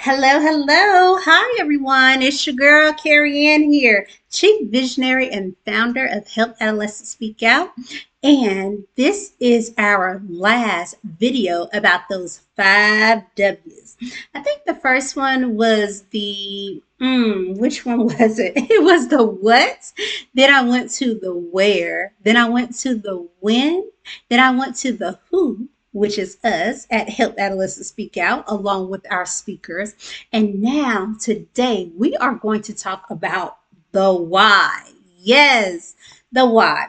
Hello, hello. Hi, everyone. It's your girl, Carrie Ann here, Chief Visionary and founder of Help Adolescents Speak Out. And this is our last video about those 5 W's. I think the first one was which one was it? It was the what. Then I went to the where. Then I went to the when. Then I went to the who, which is us at Help Adolescents Speak Out, along with our speakers. And now, today, we are going to talk about the why. Yes, the why.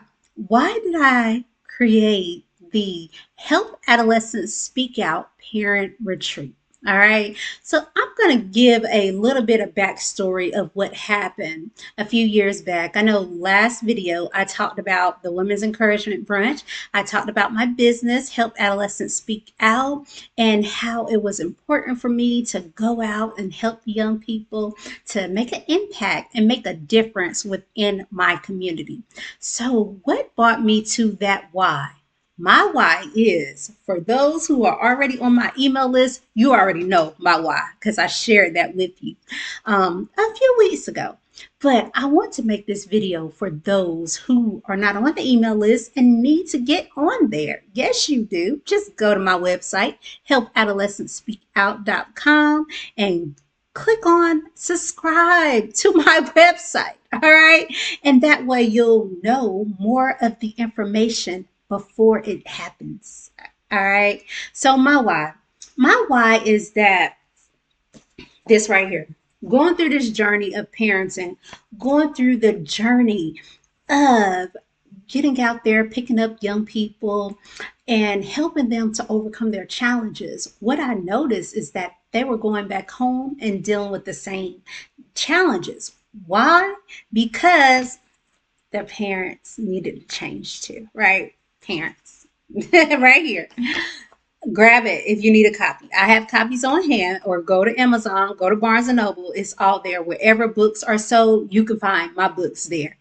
Why did I create the Help Adolescents Speak Out Parent Retreat? All right. So I'm going to give a little bit of backstory of what happened a few years back. I know last video I talked about the Women's Encouragement Brunch. I talked about my business, Help Adolescents Speak Out, and how it was important for me to go out and help young people to make an impact and make a difference within my community. So, what brought me to that why? My why is for those who are already on my email list, you already know my why because I shared that with you a few weeks ago. But I want to make this video for those who are not on the email list and need to get on there. Yes, you do. Just go to my website, helpadolescentsspeakout.com, and click on subscribe to my website. All right. And that way you'll know more of the information before it happens. All right. So, my why. My why is that this right here, going through this journey of parenting, going through the journey of getting out there, picking up young people and helping them to overcome their challenges. What I noticed is that they were going back home and dealing with the same challenges. Why? Because their parents needed to change too, right? Parents. Right here. Grab it if you need a copy. I have copies on hand, or go to Amazon, go to Barnes and Noble. It's all there. Wherever books are sold, you can find my books there.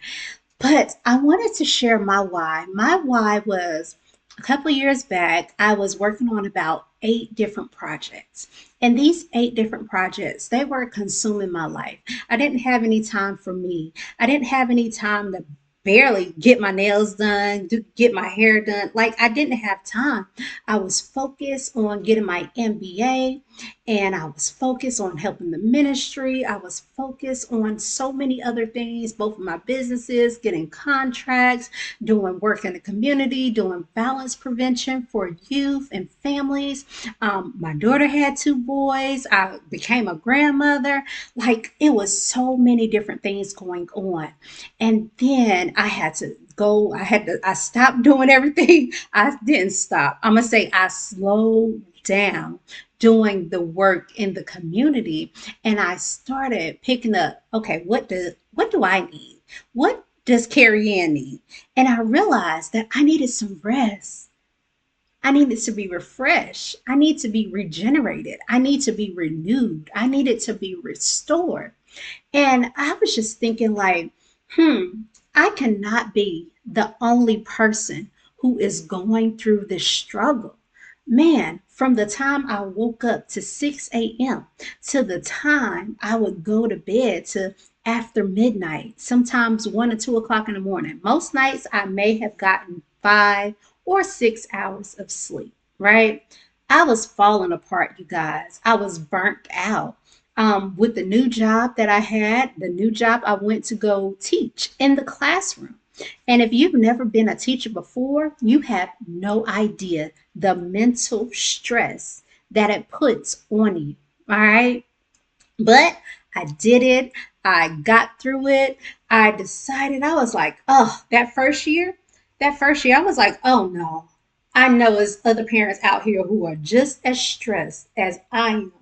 But I wanted to share my why. My why was a couple of years back, I was working on about 8 different projects. And these 8 different projects, they were consuming my life. I didn't have any time for me. I didn't have any time to barely get my nails done, get my hair done. Like, I didn't have time. I was focused on getting my MBA, and I was focused on helping the ministry. I was focused on so many other things, both of my businesses, getting contracts, doing work in the community, doing violence prevention for youth and families. My daughter had 2 boys. I became a grandmother. Like, it was so many different things going on. And then I had to go, I stopped doing everything. I didn't stop. I'm going to say I slowed down doing the work in the community, and I started picking up, okay, what do I need? What does Carrie Ann need? And I realized that I needed some rest. I needed to be refreshed. I need to be regenerated. I need to be renewed. I needed to be restored. And I was just thinking, like, I cannot be the only person who is going through this struggle. Man, from the time I woke up to 6 a.m. to the time I would go to bed to after midnight, sometimes 1 or 2 o'clock in the morning. Most nights I may have gotten 5 or 6 hours of sleep, right? I was falling apart, you guys. I was burnt out. With the new job that I had, the new job I went to go teach in the classroom. And if you've never been a teacher before, you have no idea the mental stress that it puts on you. All right. But I did it. I got through it. I decided, I was like, oh, that first year, I was like, oh no. I know there's other parents out here who are just as stressed as I am,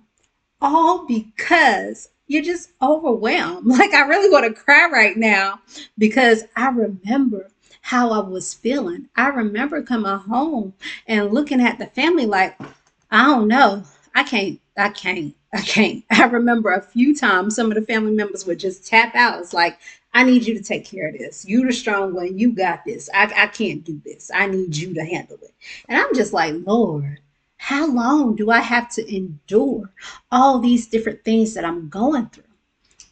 all because you're just overwhelmed. Like, I really want to cry right now because I remember how I was feeling. I remember coming home and looking at the family like, I don't know. I can't. I remember a few times some of the family members would just tap out. It's like, I need you to take care of this. You the strong one. You got this. I can't do this. I need you to handle it. And I'm just like, Lord, How long do I have to endure all these different things that I'm going through?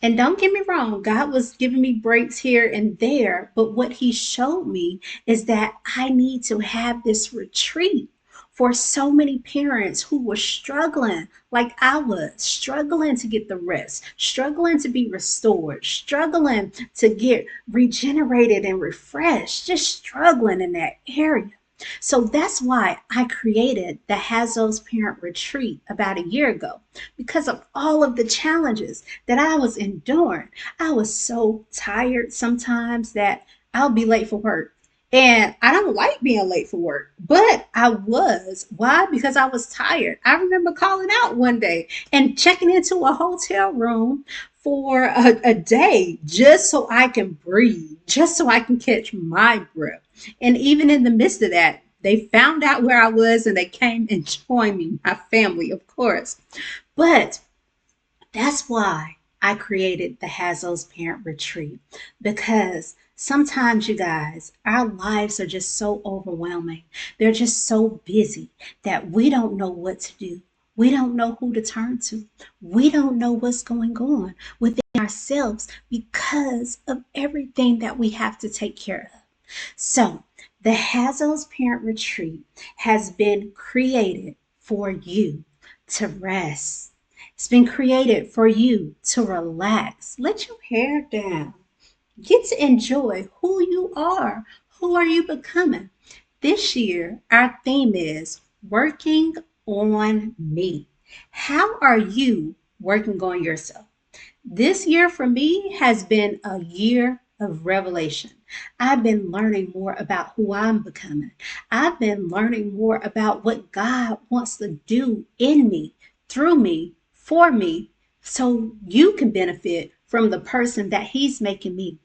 And don't get me wrong, God was giving me breaks here and there, but what He showed me is that I need to have this retreat for so many parents who were struggling, like I was, struggling to get the rest, struggling to be restored, struggling to get regenerated and refreshed, just struggling in that area. So that's why I created the HASO's Parent Retreat about a year ago, because of all of the challenges that I was enduring. I was so tired sometimes that I'll be late for work. And I don't like being late for work, but I was. Why? Because I was tired. I remember calling out one day and checking into a hotel room for a day just so I can breathe, just so I can catch my breath. And even in the midst of that, they found out where I was and they came and joined me, my family, of course. But that's why I created the HASO's Parent Retreat, because sometimes, you guys, our lives are just so overwhelming. They're just so busy that we don't know what to do. We don't know who to turn to. We don't know what's going on within ourselves because of everything that we have to take care of. So, the HASO's Parent Retreat has been created for you to rest. It's been created for you to relax. Let your hair down. Get to enjoy who you are. Who are you becoming? This year, our theme is working on me. How are you working on yourself? This year for me has been a year of revelation. I've been learning more about who I'm becoming. I've been learning more about what God wants to do in me, through me, for me, so you can benefit from the person that He's making me.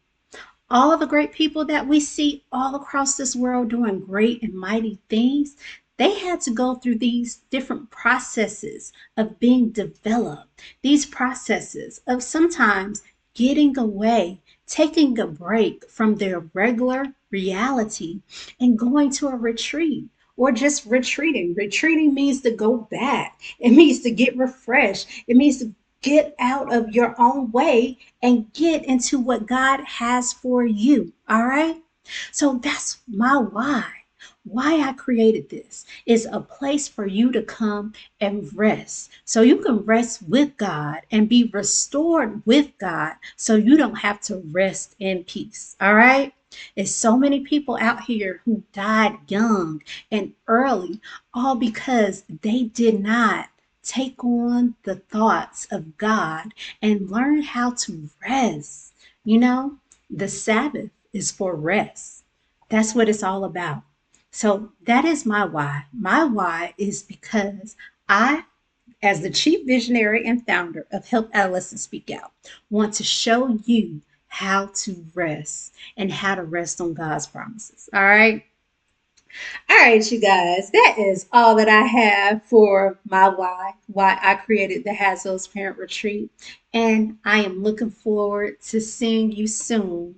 All the great people that we see all across this world doing great and mighty things, they had to go through these different processes of being developed, these processes of sometimes getting away, taking a break from their regular reality and going to a retreat or just retreating. Retreating means to go back, it means to get refreshed, it means to get out of your own way and get into what God has for you. All right. So that's my why. Why I created this is a place for you to come and rest. So you can rest with God and be restored with God so you don't have to rest in peace. All right. There's so many people out here who died young and early, all because they did not take on the thoughts of God and learn how to rest. You know, the Sabbath is for rest. That's what it's all about. So that is my why. My why is because I, as the chief visionary and founder of Help Adolescents Speak Out, want to show you how to rest and how to rest on God's promises. All right. All right, you guys, that is all that I have for my why I created the HASO's Parent Retreat. And I am looking forward to seeing you soon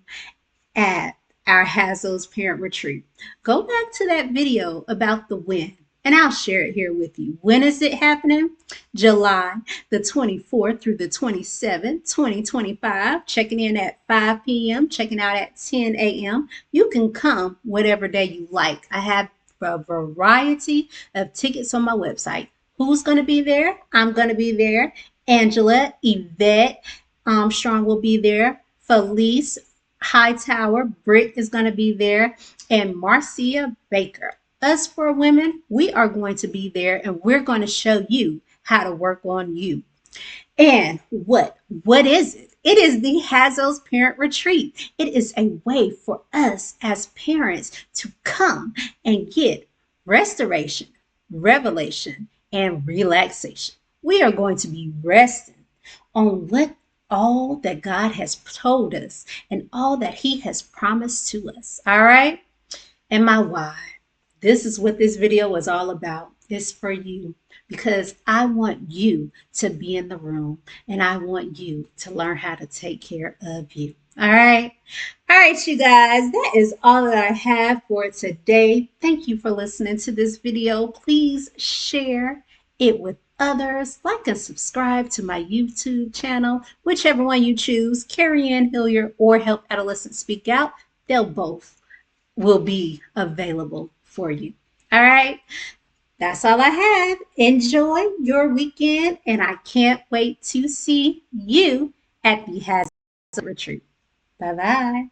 at our HASO's Parent Retreat. Go back to that video about the when, and I'll share it here with you. When is it happening? July the 24th through the 27th, 2025. Checking in at 5 p.m., checking out at 10 a.m. You can come whatever day you like. I have a variety of tickets on my website. Who's going to be there? I'm going to be there. Angela, Yvette Armstrong will be there. Felice Hightower, Britt is going to be there, and Marcia Baker. Us four women, we are going to be there and we're going to show you how to work on you. And what is it? It is the HASO's Parent Retreat. It is a way for us as parents to come and get restoration, revelation, and relaxation. We are going to be resting on what all that God has told us and all that He has promised to us. All right. And my why. This is what this video was all about. It's for you because I want you to be in the room and I want you to learn how to take care of you. All right. All right, you guys, that is all that I have for today. Thank you for listening to this video. Please share it with others. Like and subscribe to my YouTube channel, whichever one you choose, Carrie Ann Hilliard or Help Adolescents Speak Out. They'll both will be available for you. All right. That's all I have. Enjoy your weekend, and I can't wait to see you at the HASO Retreat. Bye bye.